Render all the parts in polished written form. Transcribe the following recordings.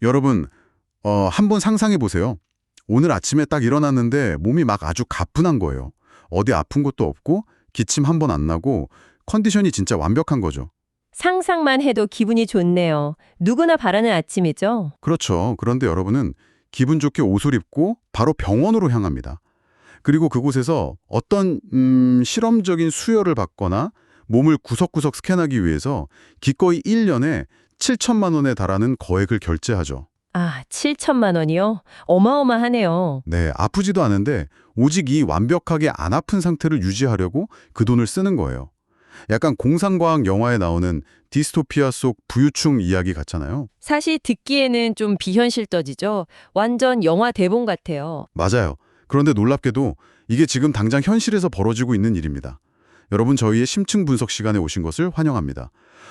여러분, 한번 상상해 보세요. 오늘 아침에 딱 일어났는데 몸이 막 아주 가뿐한 거예요. 어디 아픈 것도 없고 기침 한 번 안 나고 컨디션이 진짜 완벽한 거죠. 상상만 해도 기분이 좋네요. 누구나 바라는 아침이죠. 그렇죠. 그런데 여러분은 기분 좋게 옷을 입고 바로 병원으로 향합니다. 그리고 그곳에서 어떤 실험적인 수혈을 받거나 몸을 구석구석 스캔하기 위해서 기꺼이 1년에 7천만 원에 달하는 거액을 결제하죠. 아, 7천만 원이요? 어마어마하네요. 네, 아프지도 않은데 오직 이 완벽하게 안 아픈 상태를 유지하려고 그 돈을 쓰는 거예요. 약간 공상과학 영화에 나오는 디스토피아 속 부유층 이야기 같잖아요. 사실 듣기에는 좀 비현실적이죠. 완전 영화 대본 같아요. 맞아요. 그런데 놀랍게도 이게 지금 당장 현실에서 벌어지고 있는 일입니다. 여러분, 저희의 심층 분석 시간에 오신 것을 환영합니다.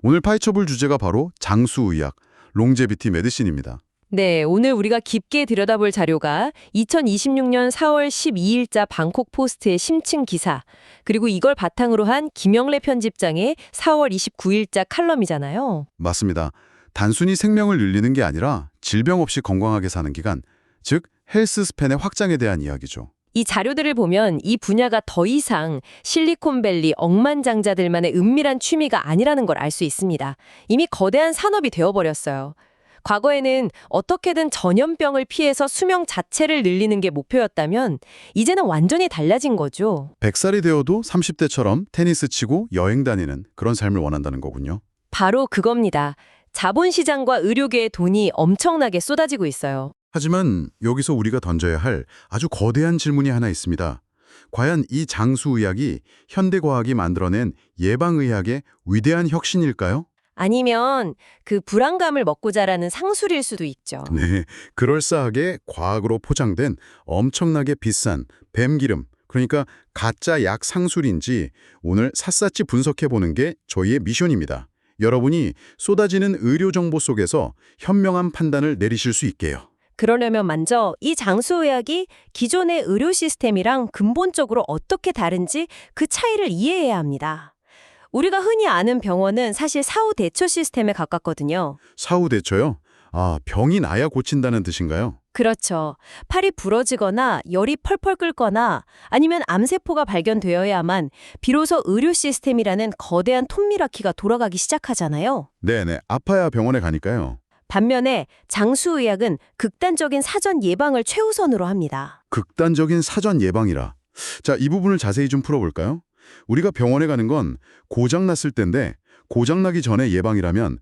오늘 파헤쳐볼 주제가 바로 장수의학, 롱제비티 메디신입니다. 네, 오늘 우리가 깊게 들여다볼 자료가 2026년 4월 12일자 방콕 포스트의 심층 기사, 그리고 이걸 바탕으로 한 김영래 편집장의 4월 29일자 칼럼이잖아요. 맞습니다. 단순히 생명을 늘리는 게 아니라 질병 없이 건강하게 사는 기간, 즉 헬스 스팬의 확장에 대한 이야기죠. 이 자료들을 보면 이 분야가 더 이상 실리콘밸리 억만장자들만의 은밀한 취미가 아니라는 걸 알 수 있습니다. 이미 거대한 산업이 되어버렸어요. 과거에는 어떻게든 전염병을 피해서 수명 자체를 늘리는 게 목표였다면 이제는 완전히 달라진 거죠. 100살이 되어도 30대처럼 테니스 치고 여행 다니는 그런 삶을 원한다는 거군요. 바로 그겁니다. 자본시장과 의료계의 돈이 엄청나게 쏟아지고 있어요. 하지만 여기서 우리가 던져야 할 아주 거대한 질문이 하나 있습니다. 과연 이 장수의학이 현대과학이 만들어낸 예방의학의 위대한 혁신일까요? 아니면 그 불안감을 먹고 자라는 상술일 수도 있죠. 네, 그럴싸하게 과학으로 포장된 엄청나게 비싼 뱀기름, 그러니까 가짜 약 상술인지 오늘 샅샅이 분석해보는 게 저희의 미션입니다. 여러분이 쏟아지는 의료 정보 속에서 현명한 판단을 내리실 수 있게요. 그러려면 먼저 이 장수의학이 기존의 의료 시스템이랑 근본적으로 어떻게 다른지 그 차이를 이해해야 합니다. 우리가 흔히 아는 병원은 사실 사후 대처 시스템에 가깝거든요. 사후 대처요? 아, 병이 나야 고친다는 뜻인가요? 그렇죠. 팔이 부러지거나 열이 펄펄 끓거나 아니면 암세포가 발견되어야만 비로소 의료 시스템이라는 거대한 톱니바퀴가 돌아가기 시작하잖아요. 네네, 아파야 병원에 가니까요. 반면에 장수의학은 극단적인 사전 예방을 최우선으로 합니다. 극단적인 사전 예방이라. 자, 이 부분을 자세히 좀 풀어볼까요? 우리가 병원에 가는 건 고장났을 때인데 고장나기 전에 예방이라면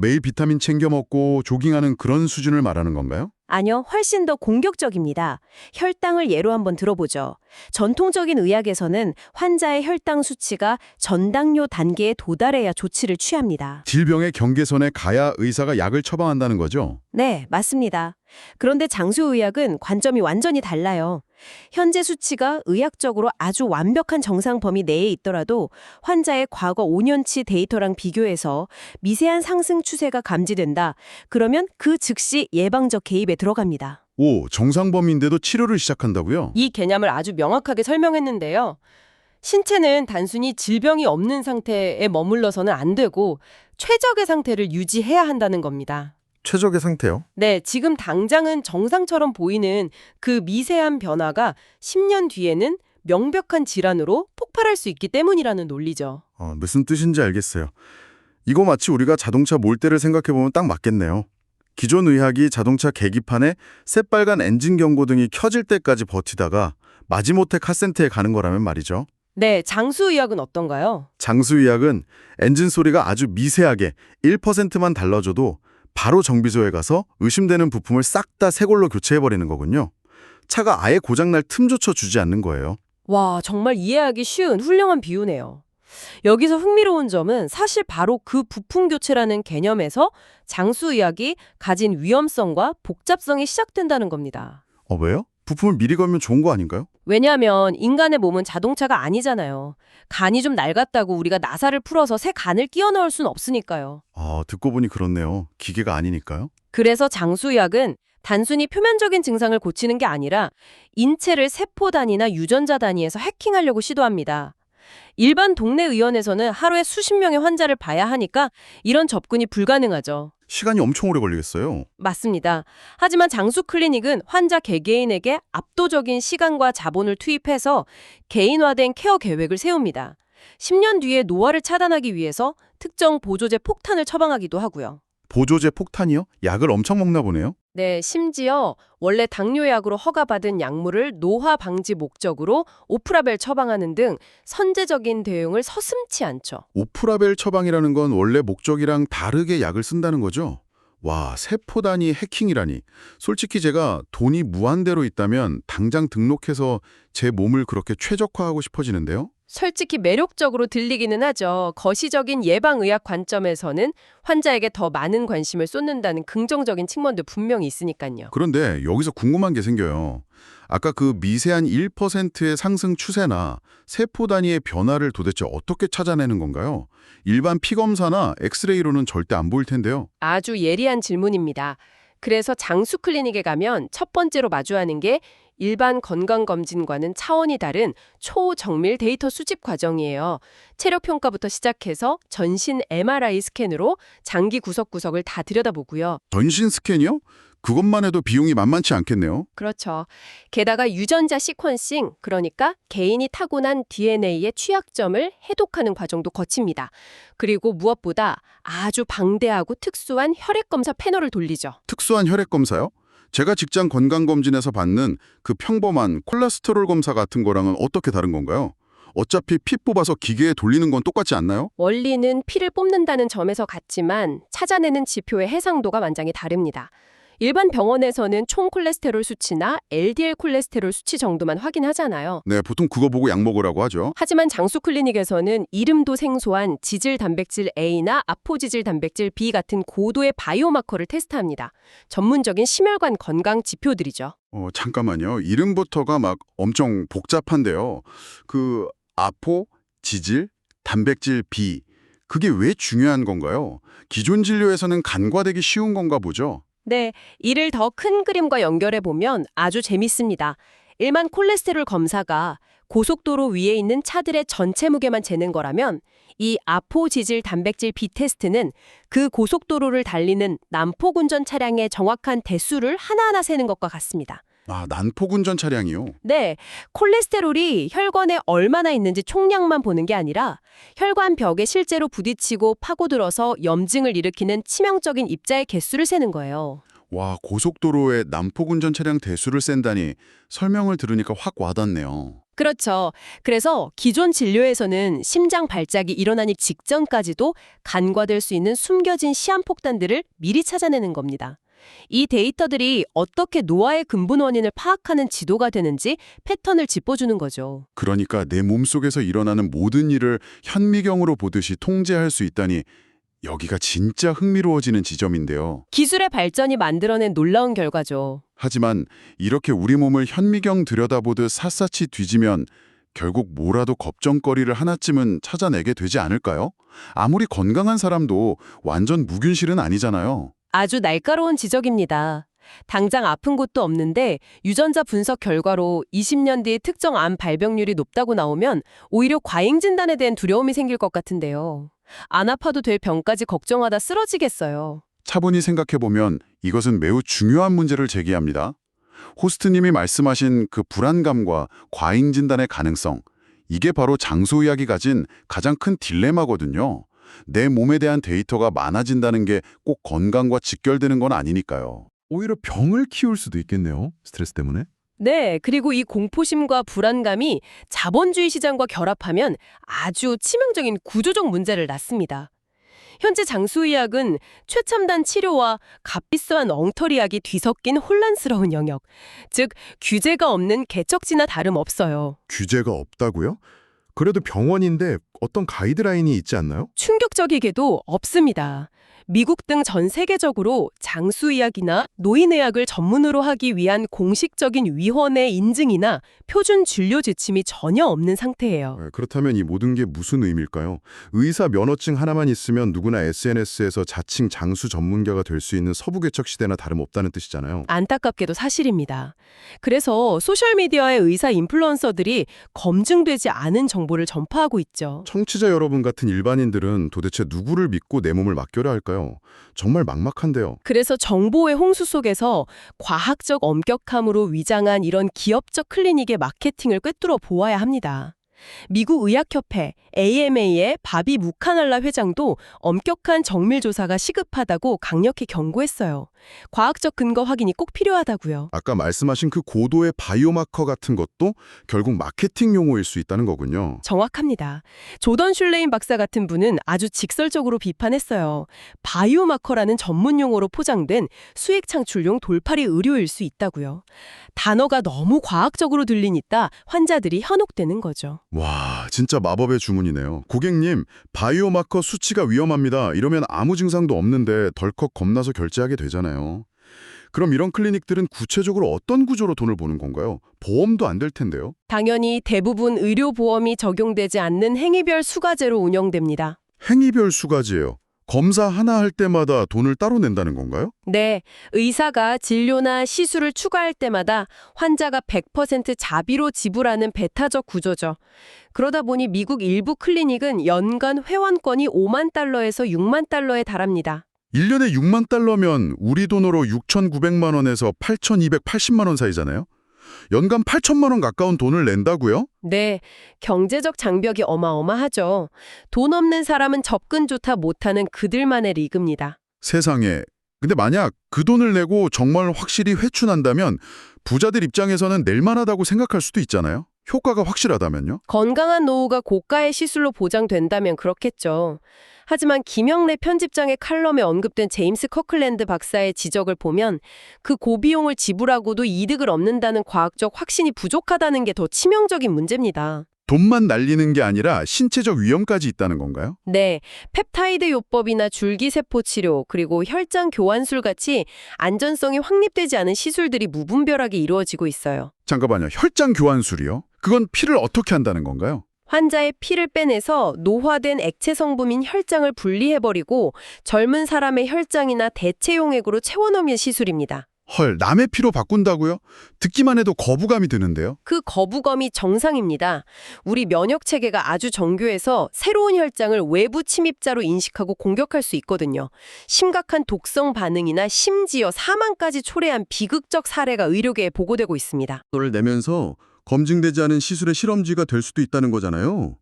매일 비타민 챙겨 먹고 조깅하는 그런 수준을 말하는 건가요? 아니요, 훨씬 더 공격적입니다. 혈당을 예로 한번 들어보죠. 전통적인 의학에서는 환자의 혈당 수치가 전당뇨 단계에 도달해야 조치를 취합니다. 질병의 경계선에 가야 의사가 약을 처방한다는 거죠? 네, 맞습니다. 그런데 장수의학은 관점이 완전히 달라요. 현재 수치가 의학적으로 아주 완벽한 정상 범위 내에 있더라도 환자의 과거 5년치 데이터랑 비교해서 미세한 상승 추세가 감지된다. 그러면 그 즉시 예방적 개입에 들어갑니다. 오, 정상범위인데도 치료를 시작한다고요? 이 개념을 아주 명확하게 설명했는데요. 신체는 단순히 질병이 없는 상태에 머물러서는 안 되고 최적의 상태를 유지해야 한다는 겁니다. 최적의 상태요? 네, 지금 당장은 정상처럼 보이는 그 미세한 변화가 10년 뒤에는 명백한 질환으로 폭발할 수 있기 때문이라는 논리죠. 무슨 뜻인지 알겠어요. 이거 마치 우리가 자동차 몰대를 생각해보면 딱 맞겠네요. 기존 의학이 자동차 계기판에 새빨간 엔진 경고등이 켜질 때까지 버티다가 마지못해 카센터에 가는 거라면 말이죠. 네, 장수의학은 어떤가요? 장수의학은 엔진 소리가 아주 미세하게 1%만 달라져도 바로 정비소에 가서 의심되는 부품을 싹 다 새 걸로 교체해버리는 거군요. 차가 아예 고장날 틈조차 주지 않는 거예요. 와, 정말 이해하기 쉬운 훌륭한 비유네요. 여기서 흥미로운 점은 사실 바로 그 부품 교체라는 개념에서 장수의학이 가진 위험성과 복잡성이 시작된다는 겁니다. 왜요? 부품을 미리 걸면 좋은 거 아닌가요? 왜냐하면 인간의 몸은 자동차가 아니잖아요. 간이 좀 낡았다고 우리가 나사를 풀어서 새 간을 끼워 넣을 순 없으니까요. 듣고 보니 그렇네요. 기계가 아니니까요. 그래서 장수의학은 단순히 표면적인 증상을 고치는 게 아니라 인체를 세포 단위나 유전자 단위에서 해킹하려고 시도합니다. 일반 동네 의원에서는 하루에 수십 명의 환자를 봐야 하니까 이런 접근이 불가능하죠. 시간이 엄청 오래 걸리겠어요. 맞습니다. 하지만 장수 클리닉은 환자 개개인에게 압도적인 시간과 자본을 투입해서 개인화된 케어 계획을 세웁니다. 10년 뒤에 노화를 차단하기 위해서 특정 보조제 폭탄을 처방하기도 하고요. 보조제 폭탄이요? 약을 엄청 먹나 보네요. 네, 심지어 원래 당뇨약으로 허가받은 약물을 노화 방지 목적으로 오프라벨 처방하는 등 선제적인 대응을 서슴지 않죠. 오프라벨 처방이라는 건 원래 목적이랑 다르게 약을 쓴다는 거죠? 와, 세포 단위 해킹이라니. 솔직히 제가 돈이 무한대로 있다면 당장 등록해서 제 몸을 그렇게 최적화하고 싶어지는데요. 솔직히 매력적으로 들리기는 하죠. 거시적인 예방의학 관점에서는 환자에게 더 많은 관심을 쏟는다는 긍정적인 측면도 분명히 있으니까요. 그런데 여기서 궁금한 게 생겨요. 아까 그 미세한 1%의 상승 추세나 세포 단위의 변화를 도대체 어떻게 찾아내는 건가요? 일반 피검사나 엑스레이로는 절대 안 보일 텐데요. 아주 예리한 질문입니다. 그래서 장수 클리닉에 가면 첫 번째로 마주하는 게 일반 건강검진과는 차원이 다른 초정밀 데이터 수집 과정이에요. 체력 평가부터 시작해서 전신 MRI 스캔으로 장기 구석구석을 다 들여다보고요. 전신 스캔이요? 그것만 해도 비용이 만만치 않겠네요. 그렇죠. 게다가 유전자 시퀀싱, 그러니까 개인이 타고난 DNA의 취약점을 해독하는 과정도 거칩니다. 그리고 무엇보다 아주 방대하고 특수한 혈액검사 패널을 돌리죠. 특수한 혈액 검사요? 제가 직장 건강검진에서 받는 그 평범한 콜레스테롤 검사 같은 거랑은 어떻게 다른 건가요? 어차피 피 뽑아서 기계에 돌리는 건 똑같지 않나요? 원리는 피를 뽑는다는 점에서 같지만 찾아내는 지표의 해상도가 완전히 다릅니다. 일반 병원에서는 총 콜레스테롤 수치나 LDL 콜레스테롤 수치 정도만 확인하잖아요. 네, 보통 그거 보고 약 먹으라고 하죠. 하지만 장수 클리닉에서는 이름도 생소한 지질 단백질 A나 아포지질 단백질 B 같은 고도의 바이오마커를 테스트합니다. 전문적인 심혈관 건강 지표들이죠. 잠깐만요. 이름부터가 막 엄청 복잡한데요. 그 아포, 지질, 단백질 B, 그게 왜 중요한 건가요? 기존 진료에서는 간과되기 쉬운 건가 보죠? 네, 이를 더 큰 그림과 연결해 보면 아주 재밌습니다. 일반 콜레스테롤 검사가 고속도로 위에 있는 차들의 전체 무게만 재는 거라면 이 아포지질 단백질 B 테스트는 그 고속도로를 달리는 난폭운전 차량의 정확한 대수를 하나하나 세는 것과 같습니다. 아, 난폭운전 차량이요? 네, 콜레스테롤이 혈관에 얼마나 있는지 총량만 보는 게 아니라 혈관 벽에 실제로 부딪히고 파고들어서 염증을 일으키는 치명적인 입자의 개수를 세는 거예요. 와, 고속도로에 난폭운전 차량 대수를 센다니 설명을 들으니까 확 와닿네요. 그렇죠. 그래서 기존 진료에서는 심장 발작이 일어나기 직전까지도 간과될 수 있는 숨겨진 시한폭탄들을 미리 찾아내는 겁니다. 이 데이터들이 어떻게 노화의 근본 원인을 파악하는 지도가 되는지 패턴을 짚어주는 거죠. 그러니까 내 몸속에서 일어나는 모든 일을 현미경으로 보듯이 통제할 수 있다니 여기가 진짜 흥미로워지는 지점인데요. 기술의 발전이 만들어낸 놀라운 결과죠. 하지만 이렇게 우리 몸을 현미경 들여다보듯 샅샅이 뒤지면 결국 뭐라도 걱정거리를 하나쯤은 찾아내게 되지 않을까요? 아무리 건강한 사람도 완전 무균실은 아니잖아요. 아주 날카로운 지적입니다. 당장 아픈 곳도 없는데 유전자 분석 결과로 20년 뒤에 특정 암 발병률이 높다고 나오면 오히려 과잉 진단에 대한 두려움이 생길 것 같은데요. 안 아파도 될 병까지 걱정하다 쓰러지겠어요. 차분히 생각해보면 이것은 매우 중요한 문제를 제기합니다. 호스트님이 말씀하신 그 불안감과 과잉 진단의 가능성, 이게 바로 장소의학이 가진 가장 큰 딜레마거든요. 내 몸에 대한 데이터가 많아진다는 게 꼭 건강과 직결되는 건 아니니까요. 오히려 병을 키울 수도 있겠네요. 스트레스 때문에. 네, 그리고 이 공포심과 불안감이 자본주의 시장과 결합하면 아주 치명적인 구조적 문제를 낳습니다. 현재 장수의학은 최첨단 치료와 값비싼 엉터리약이 뒤섞인 혼란스러운 영역, 즉 규제가 없는 개척지나 다름없어요. 규제가 없다고요? 그래도 병원인데 어떤 가이드라인이 있지 않나요? 충격적이게도 없습니다. 미국 등 전 세계적으로 장수의학이나 노인의학을 전문으로 하기 위한 공식적인 위원회 인증이나 표준 진료 지침이 전혀 없는 상태예요. 그렇다면 이 모든 게 무슨 의미일까요? 의사 면허증 하나만 있으면 누구나 SNS에서 자칭 장수 전문가가 될 수 있는 서부개척 시대나 다름없다는 뜻이잖아요. 안타깝게도 사실입니다. 그래서 소셜미디어의 의사 인플루언서들이 검증되지 않은 정보를 전파하고 있죠. 청취자 여러분 같은 일반인들은 도대체 누구를 믿고 내 몸을 맡겨야 할까요? 그러니까요. 정말 막막한데요. 그래서 정보의 홍수 속에서 과학적 엄격함으로 위장한 이런 기업적 클리닉의 마케팅을 꿰뚫어 보아야 합니다. 미국 의학협회 AMA의 바비 무카날라 회장도 엄격한 정밀 조사가 시급하다고 강력히 경고했어요. 과학적 근거 확인이 꼭 필요하다고요. 아까 말씀하신 그 고도의 바이오마커 같은 것도 결국 마케팅 용어일 수 있다는 거군요. 정확합니다. 조던 슐레인 박사 같은 분은 아주 직설적으로 비판했어요. 바이오마커라는 전문 용어로 포장된 수익 창출용 돌팔이 의료일 수 있다고요. 단어가 너무 과학적으로 들리니까 환자들이 현혹되는 거죠. 와, 진짜 마법의 주문이네요. 고객님, 바이오마커 수치가 위험합니다. 이러면 아무 증상도 없는데 덜컥 겁나서 결제하게 되잖아요. 그럼 이런 클리닉들은 구체적으로 어떤 구조로 돈을 버는 건가요? 보험도 안 될 텐데요. 당연히 대부분 의료보험이 적용되지 않는 행위별 수가제로 운영됩니다. 행위별 수가제요. 검사 하나 할 때마다 돈을 따로 낸다는 건가요? 네, 의사가 진료나 시술을 추가할 때마다 환자가 100% 자비로 지불하는 배타적 구조죠. 그러다 보니 미국 일부 클리닉은 연간 회원권이 5만 달러에서 6만 달러에 달합니다. 1년에 6만 달러면 우리 돈으로 6,900만 원에서 8,280만 원 사이잖아요. 연간 8천만 원 가까운 돈을 낸다고요? 네, 경제적 장벽이 어마어마하죠. 돈 없는 사람은 접근조차 못하는 그들만의 리그입니다. 세상에. 근데 만약 그 돈을 내고 정말 확실히 회춘한다면 부자들 입장에서는 낼만하다고 생각할 수도 있잖아요. 효과가 확실하다면요. 건강한 노후가 고가의 시술로 보장된다면 그렇겠죠. 하지만 김영래 편집장의 칼럼에 언급된 제임스 커클랜드 박사의 지적을 보면 그 고비용을 지불하고도 이득을 얻는다는 과학적 확신이 부족하다는 게 더 치명적인 문제입니다. 돈만 날리는 게 아니라 신체적 위험까지 있다는 건가요? 네, 펩타이드 요법이나 줄기세포 치료, 그리고 혈장 교환술 같이 안전성이 확립되지 않은 시술들이 무분별하게 이루어지고 있어요. 잠깐만요. 혈장 교환술이요? 그건 피를 어떻게 한다는 건가요? 환자의 피를 빼내서 노화된 액체 성분인 혈장을 분리해버리고 젊은 사람의 혈장이나 대체용액으로 채워넣는 시술입니다. 헐, 남의 피로 바꾼다고요? 듣기만 해도 거부감이 드는데요. 그 거부감이 정상입니다. 우리 면역체계가 아주 정교해서 새로운 혈장을 외부 침입자로 인식하고 공격할 수 있거든요. 심각한 독성 반응이나 심지어 사망까지 초래한 비극적 사례가 의료계에 보고되고 있습니다. 를 내면서 검증되지 않은 시술의 실험쥐가 될 수도 있다는 거잖아요.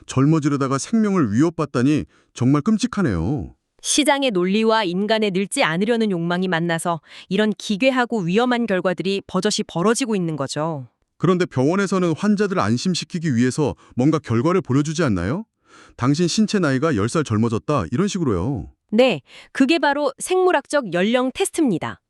젊어지려다가 생명을 위협받다니 정말 끔찍하네요. 시장의 논리와 인간의 늙지 않으려는 욕망이 만나서 이런 기괴하고 위험한 결과들이 버젓이 벌어지고 있는 거죠. 그런데 병원에서는 환자들 안심시키기 위해서 뭔가 결과를 보여주지 않나요? 당신 신체 나이가 10살 젊어졌다 이런 식으로요. 네, 그게 바로 생물학적 연령 테스트입니다.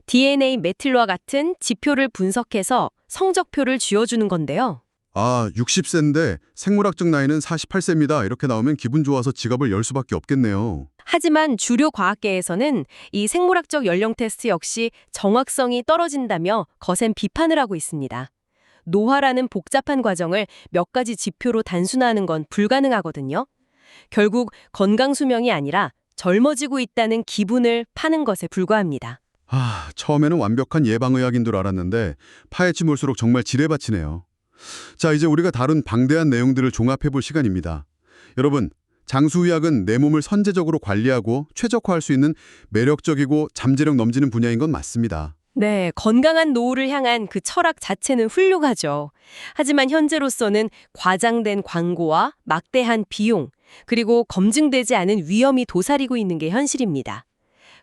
DNA 메틸과 같은 지표를 분석해서 성적표를 쥐어주는 건데요. 아, 60세인데 생물학적 나이는 48세입니다. 이렇게 나오면 기분 좋아서 지갑을 열 수밖에 없겠네요. 하지만 주류 과학계에서는 이 생물학적 연령 테스트 역시 정확성이 떨어진다며 거센 비판을 하고 있습니다. 노화라는 복잡한 과정을 몇 가지 지표로 단순화하는 건 불가능하거든요. 결국 건강 수명이 아니라 젊어지고 있다는 기분을 파는 것에 불과합니다. 처음에는 완벽한 예방의학인 줄 알았는데 파헤치볼수록 정말 지뢰밭이네요. 자, 이제 우리가 다룬 방대한 내용들을 종합해볼 시간입니다. 여러분, 장수의학은 내 몸을 선제적으로 관리하고 최적화할 수 있는 매력적이고 잠재력 넘치는 분야인 건 맞습니다. 네, 건강한 노후를 향한 그 철학 자체는 훌륭하죠. 하지만 현재로서는 과장된 광고와 막대한 비용, 그리고 검증되지 않은 위험이 도사리고 있는 게 현실입니다.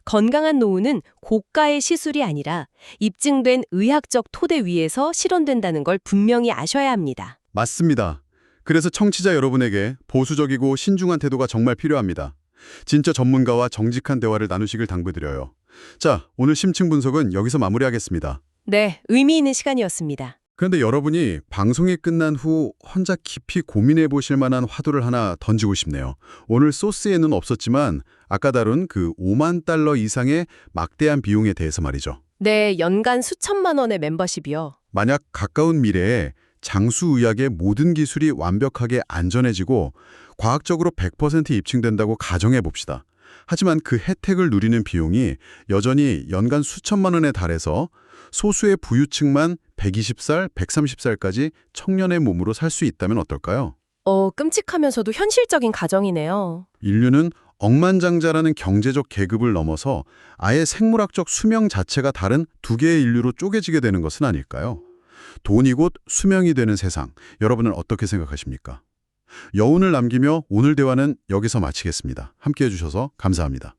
건강한 노후는 고가의 시술이 아니라 입증된 의학적 토대 위에서 실현된다는 걸 분명히 아셔야 합니다. 맞습니다. 그래서 청취자 여러분에게 보수적이고 신중한 태도가 정말 필요합니다. 진짜 전문가와 정직한 대화를 나누시길 당부드려요. 자, 오늘 심층 분석은 여기서 마무리하겠습니다. 네, 의미 있는 시간이었습니다. 그런데 여러분이 방송이 끝난 후 혼자 깊이 고민해 보실 만한 화두를 하나 던지고 싶네요. 오늘 소스에는 없었지만 아까 다룬 그 5만 달러 이상의 막대한 비용에 대해서 말이죠. 네, 연간 수천만 원의 멤버십이요. 만약 가까운 미래에 장수의학의 모든 기술이 완벽하게 안전해지고 과학적으로 100% 입증된다고 가정해 봅시다. 하지만 그 혜택을 누리는 비용이 여전히 연간 수천만 원에 달해서 소수의 부유층만 120살, 130살까지 청년의 몸으로 살 수 있다면 어떨까요? 끔찍하면서도 현실적인 가정이네요. 인류는 억만장자라는 경제적 계급을 넘어서 아예 생물학적 수명 자체가 다른 두 개의 인류로 쪼개지게 되는 것은 아닐까요? 돈이 곧 수명이 되는 세상, 여러분은 어떻게 생각하십니까? 여운을 남기며 오늘 대화는 여기서 마치겠습니다. 함께해 주셔서 감사합니다.